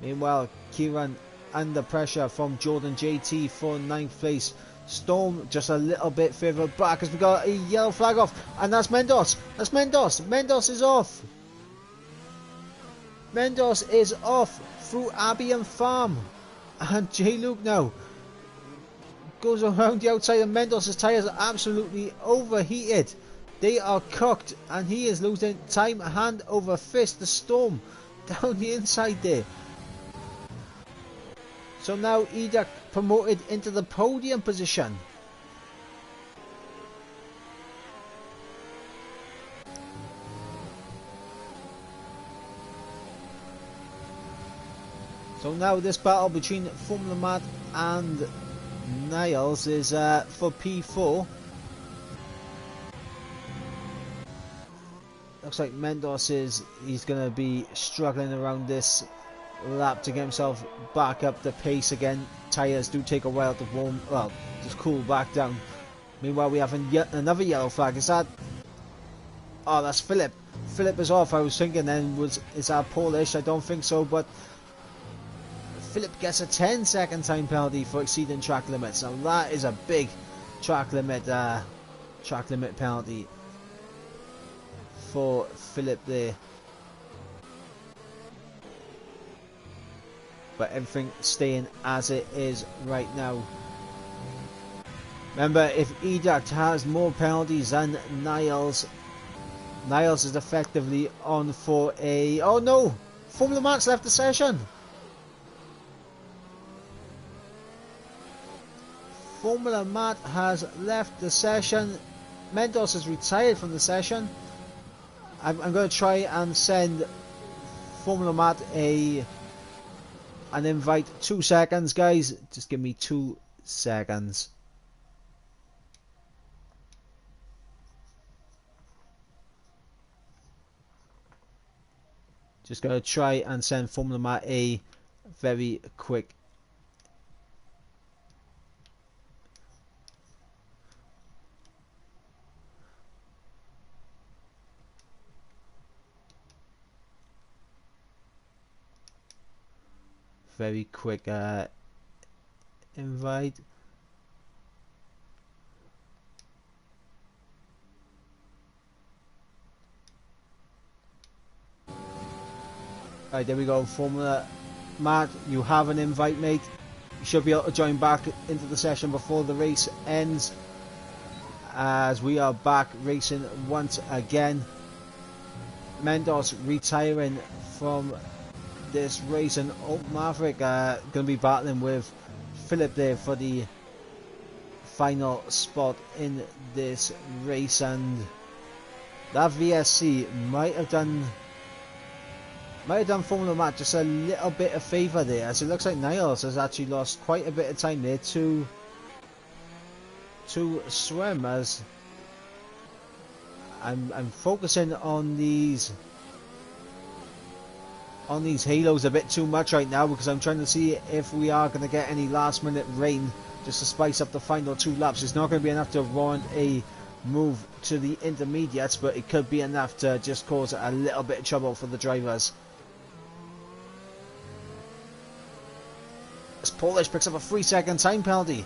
Meanwhile, Kieran under pressure from Jordan JT for 9th place. Storm just a little bit further back as we got a yellow flag off, and that's Mendoza. That's Mendoza. Mendoza is off. Mendoza is off through Abbey and Farm, and J. Luke now goes around the outside, and Mendoza's tyres are absolutely overheated. They are cooked, and he is losing time hand over fist. The storm down the inside there. So now Ida promoted into the podium position. So now this battle between Formula Matt and Niles is for P4. Looks like Mendoza he's going to be struggling around this lap to get himself back up the pace again. Tyres do take a while to warm, well, just cool back down. Meanwhile, we have another yellow flag. Is that? Oh, that's Philip. Philip is off. I was thinking then, is that Polish? I don't think so, but Philip gets a 10-second time penalty for exceeding track limits. Now that is a big track limit penalty for Philip there. But everything staying as it is right now. Remember, if Educt has more penalties than Niles is effectively on for a... Oh no! Formula Matt's left the session! Formula Matt has left the session. Mendoza has retired from the session. I'm going to try and send Formula Matt an invite. 2 seconds, guys. Just give me 2 seconds. Just going to try and send Formula Matt a very quick invite. Alright, there we go. Formula Matt, you have an invite, mate. You should be able to join back into the session before the race ends, as we are back racing once again. Mendoza retiring from this race, and Maverick going to be battling with Philip there for the final spot in this race. And that VSC might have done Formula Matt just a little bit of favour there, as it looks like Niles has actually lost quite a bit of time there to swim. As I'm focusing on these halos a bit too much right now, because I'm trying to see if we are going to get any last minute rain just to spice up the final 2 laps. It's not going to be enough to warrant a move to the intermediates, but it could be enough to just cause a little bit of trouble for the drivers. As Polish picks up a 3-second time penalty.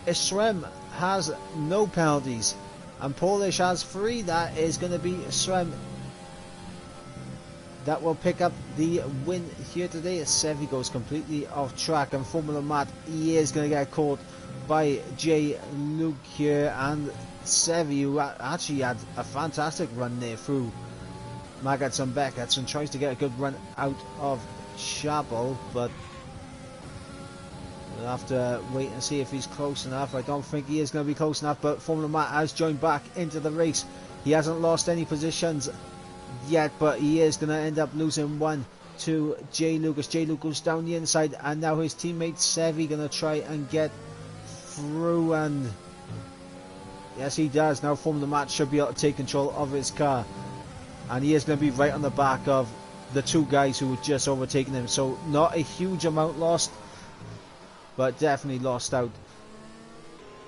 Isrem has no penalties, and Polish has 3. That is going to be Isrem that will pick up the win here today, as Sevi goes completely off track. And Formula Matt, he is going to get caught by J. Luke here, and Sevi, who actually had a fantastic run there through Magats and Beckets, and tries to get a good run out of Chapel, but we'll have to wait and see if he's close enough. I don't think he is going to be close enough, but Formula Matt has joined back into the race. He hasn't lost any positions yet, but he is going to end up losing one to J. Lucas. J. Lucas down the inside, and now his teammate Sevi going to try and get through, and yes, he does. Now Formula Matt should be able to take control of his car, and he is going to be right on the back of the 2 guys who were just overtaking him. So not a huge amount lost, but definitely lost out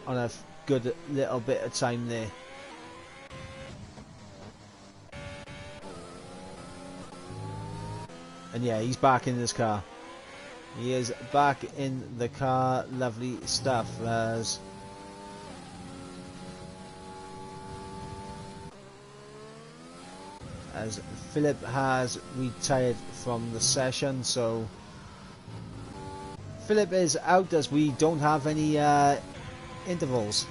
on a good little bit of time there. And yeah, he's back in his car. He is back in the car. Lovely stuff. As Philip has retired from the session, so Philip is out, as we don't have any intervals.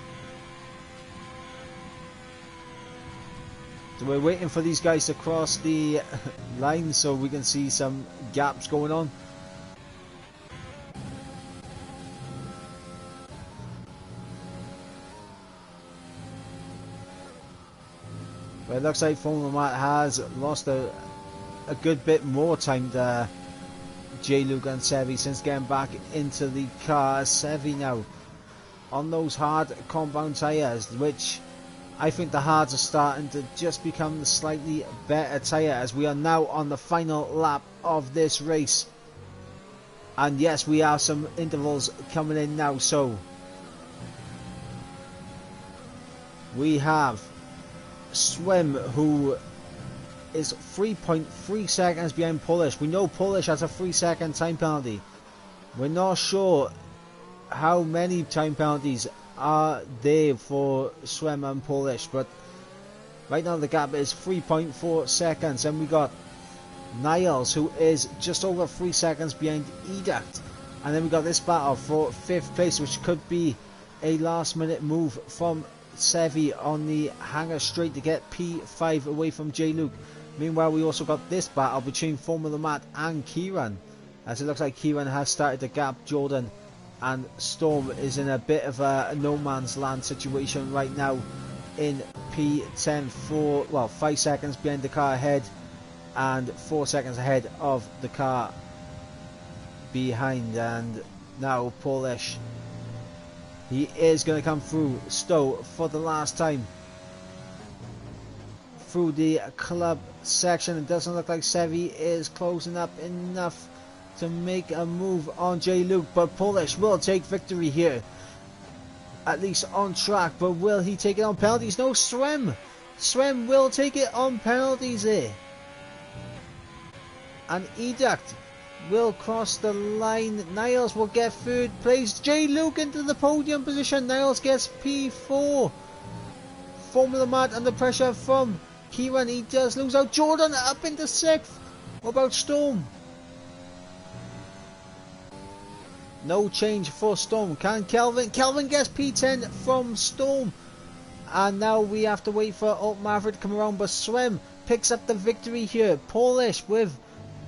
So we're waiting for these guys to cross the line so we can see some gaps going on. But it looks like Formula Matt has lost a good bit more time to J-Luke and Sevi since getting back into the car. Sevi now on those hard compound tyres, which I think the hards are starting to just become the slightly better tyre, as we are now on the final lap of this race. And yes, we have some intervals coming in now. So we have Swim, who is 3.3 seconds behind Polish. We know Polish has a 3-second time penalty. We're not sure how many time penalties are there for Swim and Polish, but right now the gap is 3.4 seconds, and we got Niles, who is just over 3 seconds behind Educt, and then we got this battle for 5th place, which could be a last minute move from Sevi on the hanger straight to get P5 away from J-Luke. Meanwhile, we also got this battle between Formula Matt and Kieran, as it looks like Kieran has started to gap Jordan, and Storm is in a bit of a no man's land situation right now in P10 for, well, 5 seconds behind the car ahead and 4 seconds ahead of the car behind. And now Polish, he is going to come through Stowe for the last time through the club section. It doesn't look like Sevi is closing up enough to make a move on J-Luke, but Polish will take victory here, at least on track. But will he take it on penalties? No, Swim will take it on penalties here, and Educt will cross the line. Niles will get 3rd place. J-Luke into the podium position. Niles gets P4. Formula Matt under pressure from Kieran. He does lose out. Jordan up into 6th. What about Storm? No change for Storm. Can Kelvin gets P10 from Storm. And now we have to wait for Alt Maverick to come around, but Swim picks up the victory here. Polish with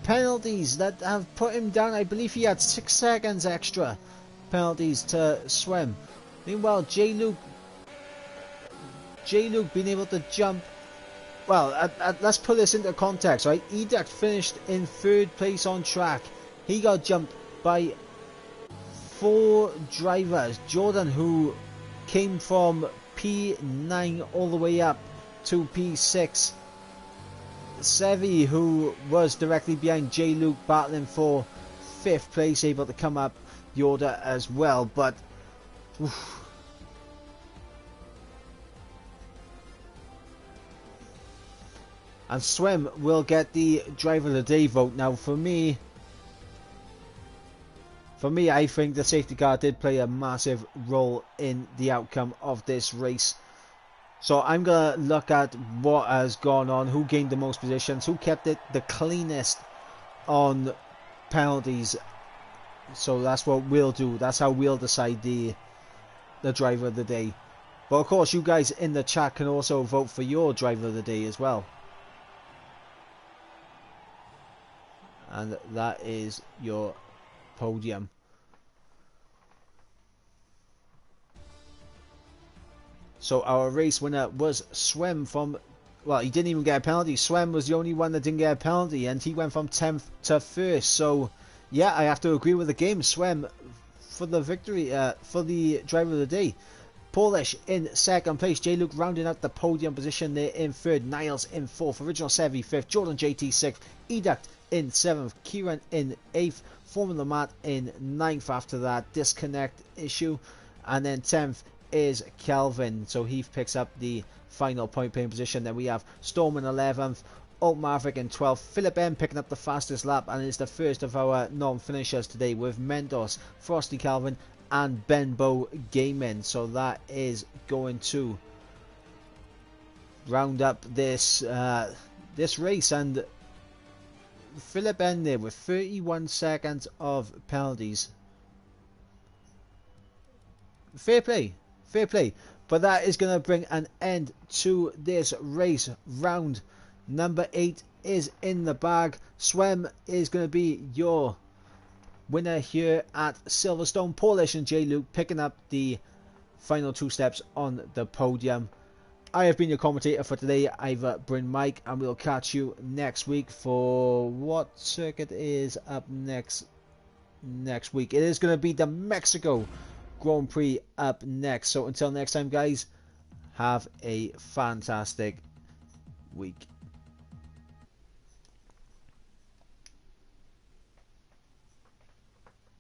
penalties that have put him down. I believe he had 6 seconds extra penalties to Swim. Meanwhile, J-Luke being able to jump. Well, let's put this into context, right? Educt finished in 3rd place on track. He got jumped by 4 drivers. Jordan, who came from P9 all the way up to P6. Sevi, who was directly behind J-Luke, battling for 5th place, able to come up the order as well. But oof. And Swim will get the driver of the day vote. Now for me, I think the safety car did play a massive role in the outcome of this race. So I'm going to look at what has gone on, who gained the most positions, who kept it the cleanest on penalties. So that's what we'll do. That's how we'll decide the driver of the day. But of course, you guys in the chat can also vote for your driver of the day as well. And that is your podium. So our race winner was Swim from, well, he didn't even get a penalty. Swim was the only one that didn't get a penalty, and he went from 10th to 1st. So yeah, I have to agree with the game. Swim for the victory, for the driver of the day. Polish in 2nd place. J-Luke rounding out the podium position there in 3rd. Niles in 4th. Original Sevi 5th. Jordan JT 6th. Educt in 7th. Kieran in 8th. Formula Matt in 9th after that disconnect issue. And then 10th is Kelvin. So he picks up the final point paying position. Then we have Storm in 11th. Alt Maverick in 12th. Philip M picking up the fastest lap, and is the first of our non-finishers today, with Mendos, Frosty Calvin and Benbow Gaming. So that is going to round up this this race. And Philip N there with 31 seconds of penalties. Fair play. fair play. But that is going to bring an end to this race. Round number 8 is in the bag. Swem is going to be your winner here at Silverstone. Polish and J. Luke picking up the final 2 steps on the podium. I have been your commentator for today, Ivor Bryn Mike, and we'll catch you next week for what circuit is up next week. It is going to be the Mexico Grand Prix up next. So until next time, guys, have a fantastic week.